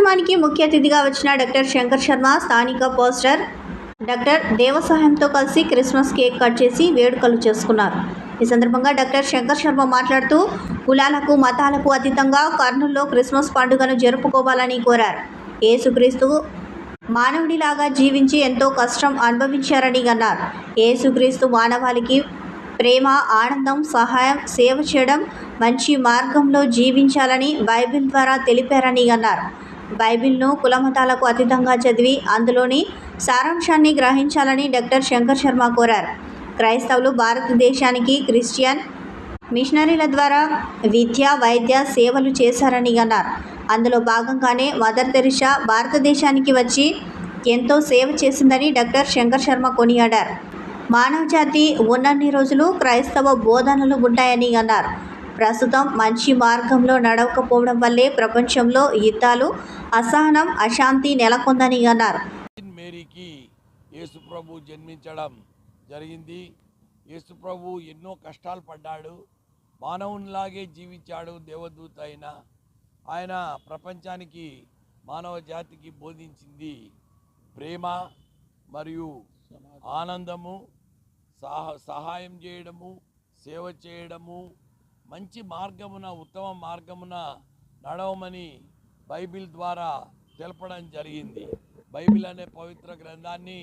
కార్యక్రమానికి ముఖ్య అతిథిగా వచ్చిన డాక్టర్ శంకర్ శర్మ స్థానిక పోస్టర్ డాక్టర్ దేవసహాయంతో కలిసి క్రిస్మస్ కేక్ కట్ చేసి వేడుకలు చేసుకున్నారు. ఈ సందర్భంగా డాక్టర్ శంకర్ శర్మ మాట్లాడుతూ కులాలకు మతాలకు అతీతంగా కర్నూలులో క్రిస్మస్ పండుగను జరుపుకోవాలని కోరారు. యేసుక్రీస్తు మానవుడిలాగా జీవించి ఎంతో కష్టం అనుభవించారని అన్నారు. యేసుక్రీస్తు మానవాళికి ప్రేమ, ఆనందం, సహాయం, సేవ చేయడం, మంచి మార్గంలో జీవించాలని బైబిల్ ద్వారా తెలిపారని అన్నారు. బైబిల్ను కులమతాలకు అతీతంగా చదివి అందులోని సారాంశాన్ని గ్రహించాలని డాక్టర్ శంకర్ శర్మ కోరారు. క్రైస్తవులు భారతదేశానికి క్రిస్టియన్ మిషనరీల ద్వారా విద్య, వైద్య సేవలు చేశారని అన్నారు. అందులో భాగంగానే మదర్ తెరిసా భారతదేశానికి వచ్చి ఎంతో సేవ చేసిందని డాక్టర్ శంకర్ శర్మ కొనియాడారు. మానవజాతి ఉన్నన్ని రోజులు క్రైస్తవ బోధనలు ఉంటాయని అన్నారు. ప్రస్తుతం మంచి మార్గంలో నడవకపోవడం వల్లే ప్రపంచంలో యుద్ధాలు, అసహనం, అశాంతి నెలకొందని అన్నారు. మేరీకి యేసుప్రభు జన్మించడం జరిగింది. యేసుప్రభు ఎన్నో కష్టాలు పడ్డాడు, మానవునిలాగే జీవించాడు. దేవదూత అయిన ఆయన ప్రపంచానికి, మానవ జాతికి బోధించింది ప్రేమ మరియు ఆనందము, సహాయం చేయడము, సేవ చేయడము, మంచి మార్గమున, ఉత్తమ మార్గమున నడవమని బైబిల్ ద్వారా తెలపడం జరిగింది. బైబిల్ అనే పవిత్ర గ్రంథాన్ని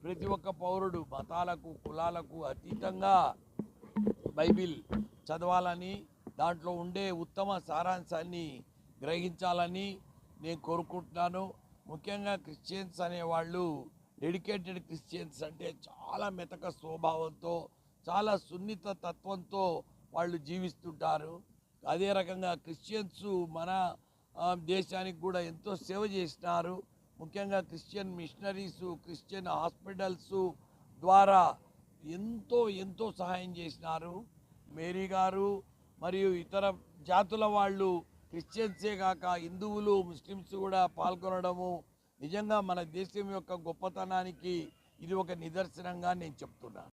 ప్రతి ఒక్క పౌరుడు మతాలకు, కులాలకు అతీతంగా బైబిల్ చదవాలని, దాంట్లో ఉండే ఉత్తమ సారాంశాన్ని గ్రహించాలని నేను కోరుకుంటున్నాను. ముఖ్యంగా క్రిస్టియన్స్ అనేవాళ్ళు, డెడికేటెడ్ క్రిస్టియన్స్ అంటే చాలా మెతక స్వభావంతో, చాలా సున్నిత తత్వంతో వాళ్ళు జీవిస్తుంటారు. అదే రకంగా క్రిస్టియన్స్ మన దేశానికి కూడా ఎంతో సేవ చేసినారు. ముఖ్యంగా క్రిస్టియన్ మిషనరీసు, క్రిస్టియన్ హాస్పిటల్స్ ద్వారా ఎంతో సహాయం చేసినారు. మేరీ గారు మరియు ఇతర జాతుల వాళ్ళు, క్రిస్టియన్సే కాక హిందువులు, ముస్లిమ్స్ కూడా పాల్గొనడము నిజంగా మన దేశం యొక్క గొప్పతనానికి ఇది ఒక నిదర్శనంగా నేను చెప్తున్నాను.